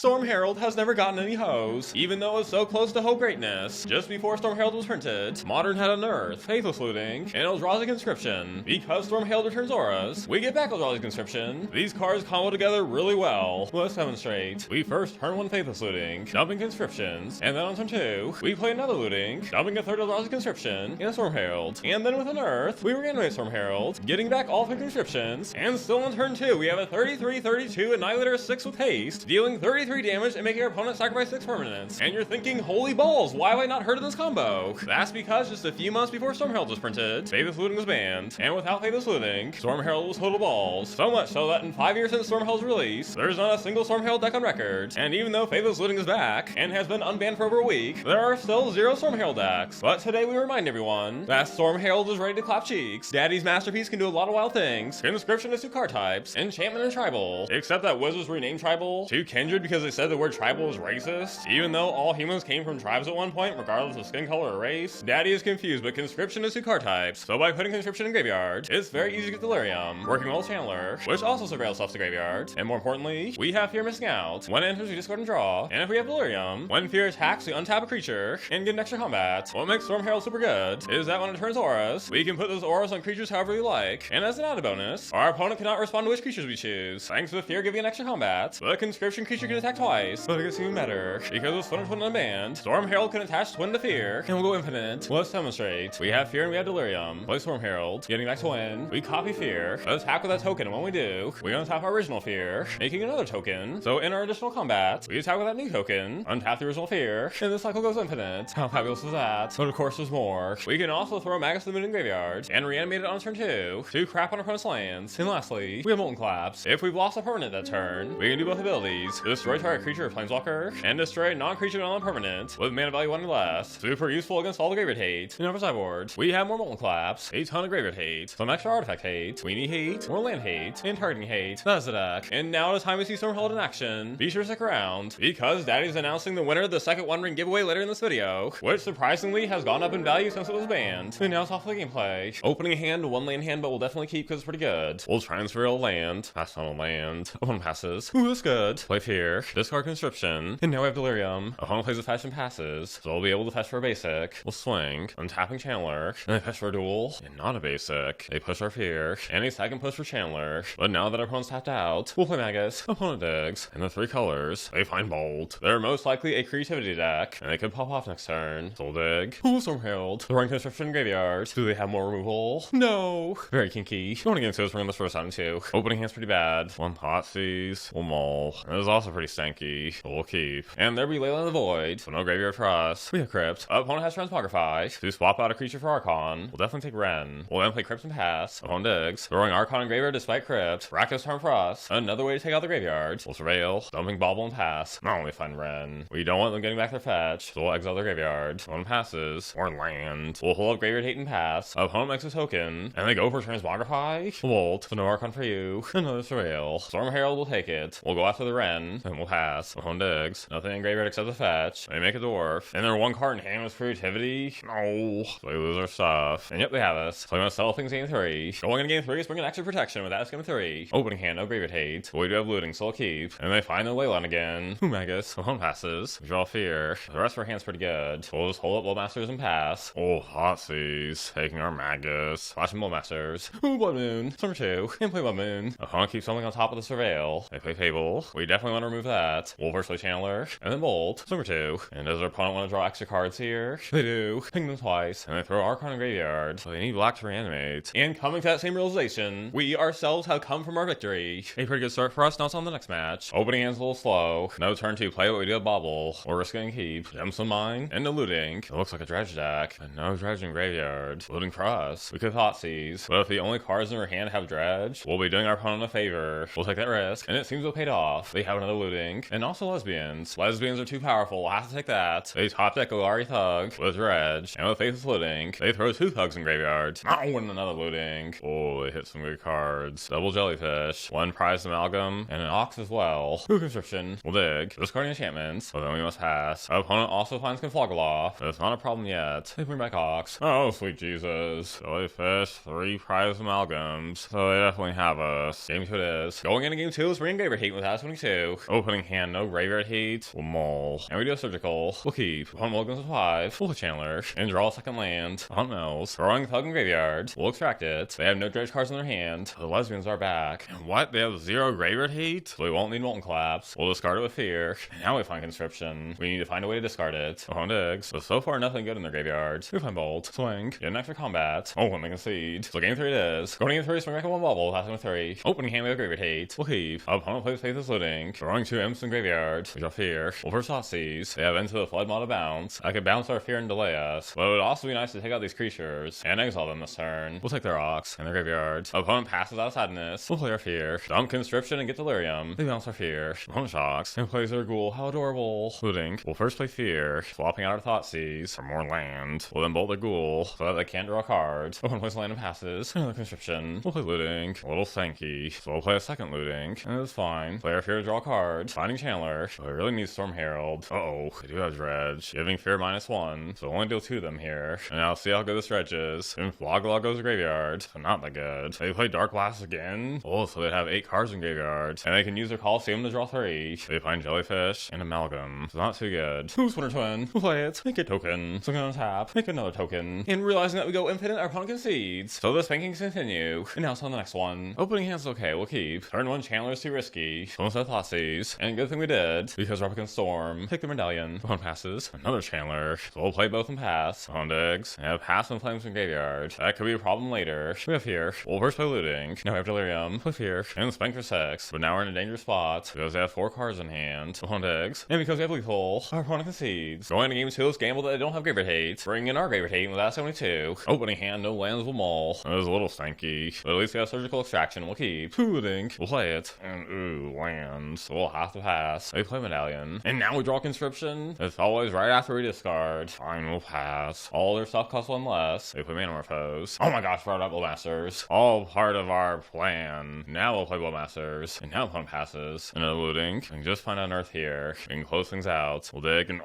Storm Herald has never gotten any hoes, even though it's so close to hoe greatness. Just before Storm Herald was printed, Modern had unearthed Faithless Looting and Eldrazi Conscription. Because Storm Herald returns auras, we get back Eldrazi Conscription. These cards combo together really well. Let's demonstrate. We first turn 1 Faithless Looting, dumping Conscriptions, and then on turn 2, we play another Looting, dumping a third Eldrazi Conscription and a Storm Herald. And then with Unearth, we reanimate Storm Herald, getting back all 3 Conscriptions, and still on turn 2, we have a 33-32 Annihilator 6 with haste, dealing 33 damage and making our opponent sacrifice 6 permanents. And you're thinking, holy balls, why have I not heard of this combo? That's because just a few months before Storm Herald was printed, Faithless Looting was banned, and without Faithless Looting, Storm Herald was total balls. So much so that in 5 years since Storm Herald's release, there's not a single Storm Herald deck on record. And even though Faithless Looting is back, and has been unbanned for over a week, there are still 0 Storm Herald decks. But today we remind everyone that Storm Herald is ready to clap cheeks, Daddy's Masterpiece can do a lot of wild things, Conscription is 2 card types, Enchantment and Tribal. Except that Wizards renamed Tribal to Kindred because they said the word tribal is racist, even though all humans came from tribes at one point, regardless of skin color or race. Daddy is confused, but Conscription is 2 card types, so by putting Conscription in graveyard, it's very easy to get Delirium, working well with Chandler, which also surveils stuff to graveyard. And more importantly, we have Fear missing out. When it enters, we discard and draw, and if we have Delirium, when Fear attacks, we untap a creature and get an extra combat. What makes Storm Herald super good is that when it turns auras, we can put those auras on creatures however we like, and as an added bonus, our opponent cannot respond to which creatures we choose, thanks to the Fear giving an extra combat. The Conscription creature can attack twice, but it gets even better, because with Splinter Twin unbanned, Storm Herald can attach Twin to Fear, and we'll go infinite. Let's demonstrate. We have Fear and we have Delirium. Play Storm Herald, getting back to win. We copy Fear, attack with that token, and when we do, we untap our original Fear, making another token. So in our additional combat, we attack with that new token, untap the original Fear, and this cycle goes infinite. How fabulous is that? But of course there's more. We can also throw Magus to the Moon in graveyard, and reanimate it on turn 2, to crap on our opponent's lands. And lastly, we have Molten Collapse. If we've lost a permanent that turn, we can do both abilities, destroy target creature or planeswalker, and destroy non-creature non-permanent with mana value 1 or less. Super useful against all the graveyard hate. In our sideboard, we have more Molten Collapse, a ton of graveyard hate, some extra artifact hate, weenie hate, more land hate, and targeting hate. That's the deck. And now it is time to see Storm Herald in action. Be sure to stick around, because Daddy's announcing the winner of the second One Ring giveaway later in this video, which surprisingly has gone up in value since it was banned. And now it's off to the gameplay. Opening hand, 1 land hand, but we'll definitely keep because it's pretty good. We'll transfer a land, pass on a land, opponent passes. Ooh, that's good. Play Fear, discard Conscription, and now we have Delirium. Opponent plays a fetch and passes, so we'll be able to fetch for a basic. We'll swing, untapping Chandler, and they fetch for a duel, and not a basic. They push our Fear, and a second push for Chandler. But now that our opponent's tapped out, we'll play Magus, opponent digs, and the 3 colors, they find Bolt. They're most likely a creativity deck, and they could pop off next turn. Soul dig. Ooh, Storm Herald. Throwing Conscription in graveyard. Do they have more removal? No. Very kinky. Going against those, we're on this first time too. Opening hand's pretty bad. 1 Thoughtseize. We'll mull. It is also pretty stanky, but we'll keep. And there be Layla in the Void, so no graveyard for us. We have Crypt. Opponent has Transmogrify. To swap out a creature for Archon, we'll definitely take Ren. We'll then play Crypt and pass. Opponent digs. Throwing Archon in graveyard despite Crypt. Rakdos Charm for us. Another way to take out the graveyard. We'll surveil. Dumping Bauble and pass. Not only find Ren. We don't want them getting back their fetch, so we'll exile their graveyard. Opponent passes. Or land. We'll hold up graveyard hate and pass. Opponent makes a token, and they go for Transmogrify. Volt. So no Archon for you. Another surveil. Storm Herald will take it. We'll go after the Ren, and we'll pass. Opponent digs. Nothing in graveyard except the fetch. They make a dwarf. And their 1 card in hand was creativity. No. So they lose our stuff. And yep, they have us. So we must sell things game 3. Going into game 3 is bringing extra protection with that game 3. Opening hand, no graveyard hate. But we do have looting, so I'll keep. And they find the Leyline again. Ooh, Magus. Opponent passes. We draw Fear. The rest of our hand's pretty good. So we'll just hold up Bloodmasters and pass. Oh, Thoughtseize. Taking our Magus. Flashing Bloodmasters. Ooh, Blood Moon. Number 2. And play Blood Moon. Opponent keeps something on top of the Surveil. They play Fable. We definitely want to remove that. We'll first play Chandler. And then Bolt. Number 2. And does our opponent want to draw extra cards here? They do. Ping them twice. And they throw Archon in graveyard. So they need black to reanimate. And coming to that same realization, we ourselves have come from our victory. A pretty good start for us. Now it's on the next match. Opening hand's a little slow. No turn 2 play, but we do have Bauble. We're risking keep. Gemstone Mine. And no looting. It looks like a dredge deck. And no dredge in graveyard. Looting for us. We could Thoughtseize. But if the only cards in our hand have dredge, we'll be doing our opponent a favor. We'll take that risk. And it seems to have paid off. They have another looting. And also lesbians. Lesbians are too powerful. We'll have to take that. They top deck Golari Thug with dredge. And with Faithless Looting, they throw 2 thugs in graveyard. Oh, and another looting. Oh, they hit some good cards. Double Jellyfish. 1 Prized Amalgam. And an Ox as well. Ooh, Conscription. We'll dig. Discarding enchantments. So then we must pass. Our opponent also finds Conflogaloth. But it's not a problem yet. They bring back Ox. Oh, sweet Jesus. Jellyfish. 3 Prized Amalgams. So they definitely have us. Game 2 it is. Going into game 2 is bringing Graveyard Hate with House 22. Opening Opening hand, no graveyard hate. We'll mull. And we do a surgical. We'll keep. Opponent mulligans with 5. We'll hit Chandler. And draw a second land. Hunt mills. Throwing Thug in graveyard. We'll extract it. They have no dredge cards in their hand. The lesbians are back. What? They have 0 graveyard hate? So we won't need Molten Collapse. We'll discard it with fear. And now we find Conscription. We need to find a way to discard it. Opponent digs. So far nothing good in their graveyard. We find Bolt. Swing. Get an extra combat. Oh, and they concede. So game 3 it is. Going to game 3, swing back at 1 bubble. Passing with 3. Opening hand, we have graveyard hate. We'll keep. Opponent plays Faithless Looting. Throwing 2 imps in graveyard. We draw fear. We'll first Thoughtseize. They have Into the Flood mod bounce. I could bounce our fear and delay us. But it would also be nice to take out these creatures and exile them this turn. We'll take their rocks and their graveyard. Opponent passes out of sadness. We'll play our fear. Dump Conscription and get Delirium. They bounce our fear. Opponent shocks and plays their ghoul. How adorable. Looting. We'll first play fear. Swapping out our Thoughtseize for more land. We'll then bolt their ghoul so that they can't draw cards. Opponent plays land and passes. Another Conscription. We'll play looting. A little thanky. So we'll play a second looting. And it's fine. Play our fear to draw cards. Finding Chandler. So we really need Storm Herald. Uh-oh. We do have dredge. Giving fear -1. So we'll only deal 2 of them here. And now see how good this dredge is. And Floglaw goes to graveyard. So not that good. They play Dark Blast again. Oh, so they have 8 cards in graveyard. And they can use their Coliseum to draw 3. They find Jellyfish and Amalgam. So not too good. Ooh, Splinter Twin. We'll play it. Make a token. So on tap. Make another token. And realizing that we go infinite, our opponent concedes. So the spankings continue. And now it's on the next one. Opening hand's okay. We'll keep. Turn 1 Chandler's too risky. So instead of Thoughtseize. And good thing we did. Because Raptor can Storm. Take the medallion. Opponent passes. Another Chandler. So we'll play both and pass. Opponent digs. And have pass and flames in graveyard. That could be a problem later. We have here. We'll first play looting. Now we have Delirium. Play fear. And spank for 6. But now we're in a dangerous spot. Because they have 4 cards in hand. Opponent digs. And because we have lethal, our opponent concedes. Going into game 2, let's gamble that they don't have graveyard hate. Bring in our graveyard hate without 72. Opening hand, no lands will mull. It was a little stanky. But at least we have surgical extraction. We'll keep. Looting. We'll play it. And ooh, lands. So we'll have to pass. They play medallion. And now we draw Conscription. It's always right after we discard. Fine, we'll pass. All their stuff costs 1 less. They play Manamorphose. Oh my gosh, brought up Bloodmasters. All part of our plan. Now we'll play Bloodmasters. And now opponent passes. Another looting. And just find an Earth here. We can close things out. We'll dig and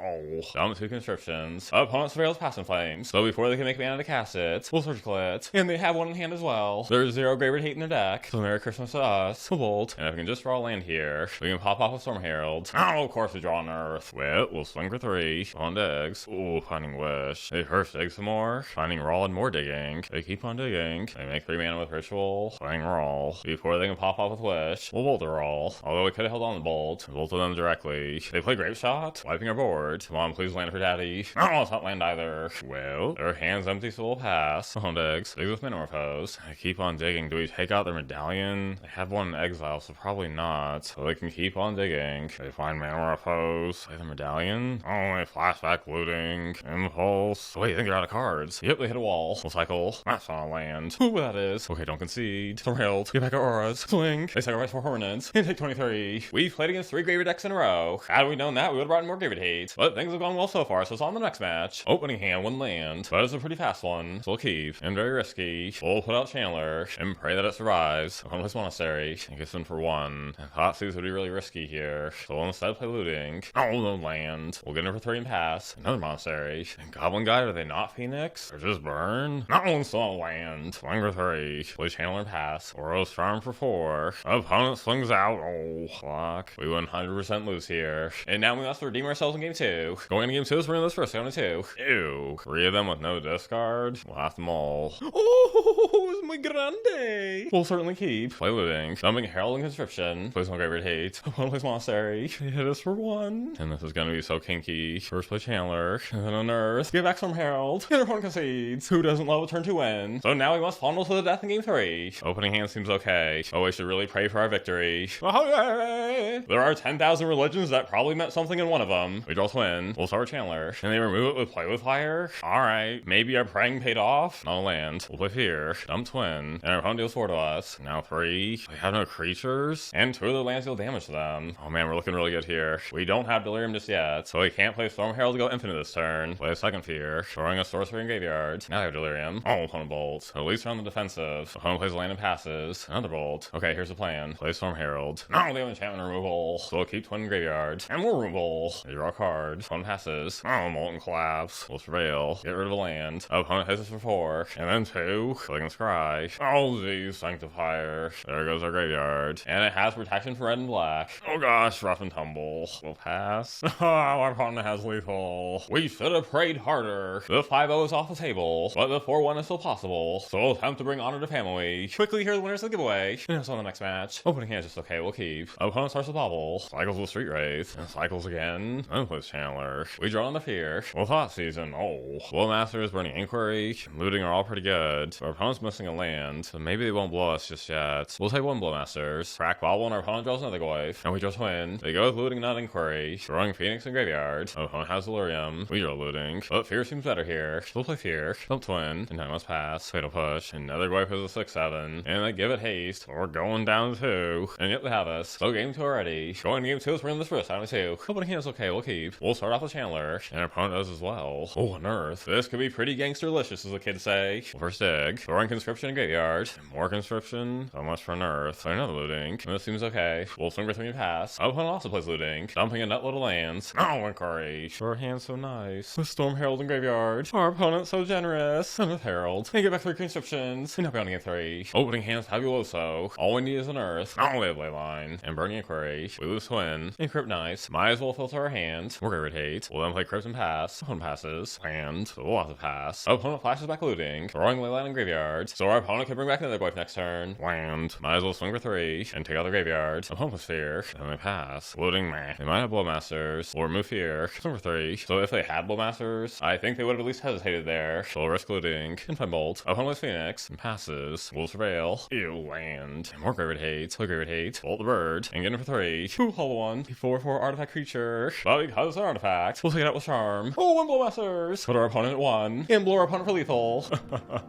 dump 2 Conscriptions. Opponent surveils Pass in Flames. So before they can make mana to cast it, we'll surgical it. And they have 1 in hand as well. There's 0 graveyard hate in their deck. So Merry Christmas to us. We'll bolt. And if we can just draw a land here, we can pop off a Storm Herald. Oh, of course we draw an Earth. Well, we'll swing for 3. On digs. Ooh, finding Wish. They first dig some more. Finding Raw and more digging. They keep on digging. They make 3 mana with Ritual. Playing Raw. Before they can pop off with Wish, we'll bolt the Raw. Although we could have held on the bolt. We bolted them directly. They play Grape Shot. Wiping our board. Come on, please land for daddy. Oh, it's not land either. Well, their hand's empty, so we'll pass. On digs. Digs with Manamorphose. They keep on digging. Do we take out their medallion? They have 1 in exile, so probably not. So they can keep on digging. They find Manamorphose. Play the medallion. Oh, they flashback looting. Impulse. Wait, I think they're out of cards. Yep, they hit a wall. We'll cycle. That's not a land. Ooh, that is. Okay, don't concede. Storm Herald. Get back our auras. Swing. They sacrifice 4 permanents. And take 23. We've played against 3 graveyard decks in a row. Had we known that, we would have brought in more graveyard hate. But things have gone well so far, so it's on the next match. Opening hand, 1 land. But it's a pretty fast one. So we'll keep. And very risky. We'll put out Chandler. And pray that it survives. Opponent plays Monastery. And gets in for 1. And Thoughtseize would be really risky here. So we'll instead play looting. Oh, no land. We'll get in for 3 and pass. Another Monastery. And Goblin Guide, are they not Phoenix? Or just burn? Not one still land. Swing for 3. Play Chandler and pass. Oros Charm for 4. Opponent swings out. Oh, clock. We 100% lose here. And now we must redeem ourselves in game 2. Going into game 2, we're in this first, down to 2. Ew. 3 of them with no discard. We'll have them all. Oh, it's muy grande. We'll certainly keep. Play looting. Dumping Herald and Conscription. Plays on graveyard hate. Opponent plays Monastery. They hit us for 1. And this is gonna be so kinky. First play Chandler. And then on Earth. Get back Storm Herald. And our opponent concedes. Who doesn't love a turn 2 win? So now we must fondle to the death in game 3. Opening hand seems okay. Oh, we should really pray for our victory. Oh, yay! There are 10,000 religions that probably meant something in one of them. We draw Twin. We'll start Chandler. And they remove it with Play with Fire? Alright. Maybe our praying paid off? No land. We'll play Fear. Dump Twin. And our opponent deals 4 to us. Now 3. We have no creatures. And 2 of the lands deal damage to them. Oh man, we're looking really good here. We don't have Delirium just yet. So we can't play Storm Herald to go infinite this turn. Play a second Fear. Throwing a sorcery in graveyard. Now we have Delirium. Oh, opponent bolt. At least we're on the defensive. Opponent plays a land and passes. Another bolt. Okay, here's the plan. Play Storm Herald. No, they have enchantment removal. So we'll keep Twin in graveyard. And more removal. They draw a card. Opponent passes. Oh, Molten Collapse. We'll surveil. Get rid of a land. Opponent hits us for 4. And then 2. Killing the Scry. die. Oh, geez, Sanctifier. There goes our graveyard. And it has protection for red and black. Oh gosh, rough and tumble. We'll pass. Our opponent has lethal. We should have prayed harder. The 5-0 is off the table, but the 4-1 is still possible. So we'll attempt to bring honor to family. Quickly, here are the winners of the giveaway. And it's on the next match. Opening hand is just okay, we'll keep. Opponent starts with Bauble. Cycles with Street Wraith. And cycles again. Then plays Channeler. We draw on the Fear. We'll Thoughtseize. Oh. Blowmasters, Burning Inquiry, Looting are all pretty good. Our opponent's missing a land, so maybe they won't blow us just yet. We'll take 1 Blowmasters. Crack Bauble and our opponent draws another Goyf. And we draw Twin. They go with Looting, not Inquiry. Drawing Phoenix and Graveyard. Our opponent has Delirium. We draw Looting. But Fear seems better here. We'll play Fear. Dump Twin. And time must pass. Fatal Push. Another Goyf is a 6-7. And they give it haste. We're going down 2. And yet they have us. So game 2 already. Going to game 2 is bringing this first time 2. Opening hand is okay, we'll keep. We'll start off with Channeler. And our opponent does as well. Oh, an Earth. This could be pretty gangsterlicious, as the kids say. Well, first dig. Throwing Conscription and Graveyard. More Conscription. So much for an Earth. So another Looting. And this seems okay. We'll swing for 3 and pass. Our opponent also plays Looting. Dumping a nutload of lands. Oh, Inquiry. Sure, hand's so nice. With Storm Herald and Graveyard. Our opponent's so generous. And with Herald. And get back 3 Conscriptions. And now beyond game 3. Opening hand's fabuloso. All we need is an Earth. Oh, we have Leyline. And Burning Inquiry. We lose Twin. And Crypt Nice. Might as well filter our hand. We're Graveyard Hate. We'll then play Crypt and pass. Opponent passes. And so we'll have to pass. Our opponent flashes back Looting. Throwing Leyline and Graveyard. So our opponent can bring back another Goyf next turn. Land. Might as well swing for 3. And take out the Graveyard. Opponent with Fear. And they pass. Looting, meh. They might have Blowmasters. Or remove Fear. Swing for 3. So if they had Blowmasters, I think they would have at least hesitated there. So we'll risk Looting. And find Bolt. Opponent with Phoenix. And passes. We'll Surveil. Ew, land. And more Graveyard Hate. Play Graveyard Hate. Bolt the bird. And get in for 3. Ooh, hollow 1. 4/4 artifact creature. But because it's an artifact, we'll take it out with Charm. Oh, 1 Blowmasters. Put our opponent at 1. And blow our opponent for lethal.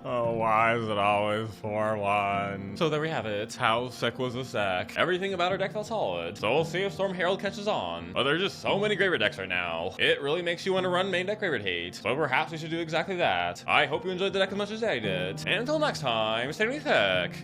Oh, why is it always 4/1? So there we have it. How sick was this deck? Everything about our deck felt solid. So we'll see if Storm Herald catches on. But there's just so many Graveyard decks right now. It really makes you want to run main deck Graveyard Hate. So perhaps we should do exactly that. I hope you enjoyed the deck as much as I did. And until next time, stay with Tech.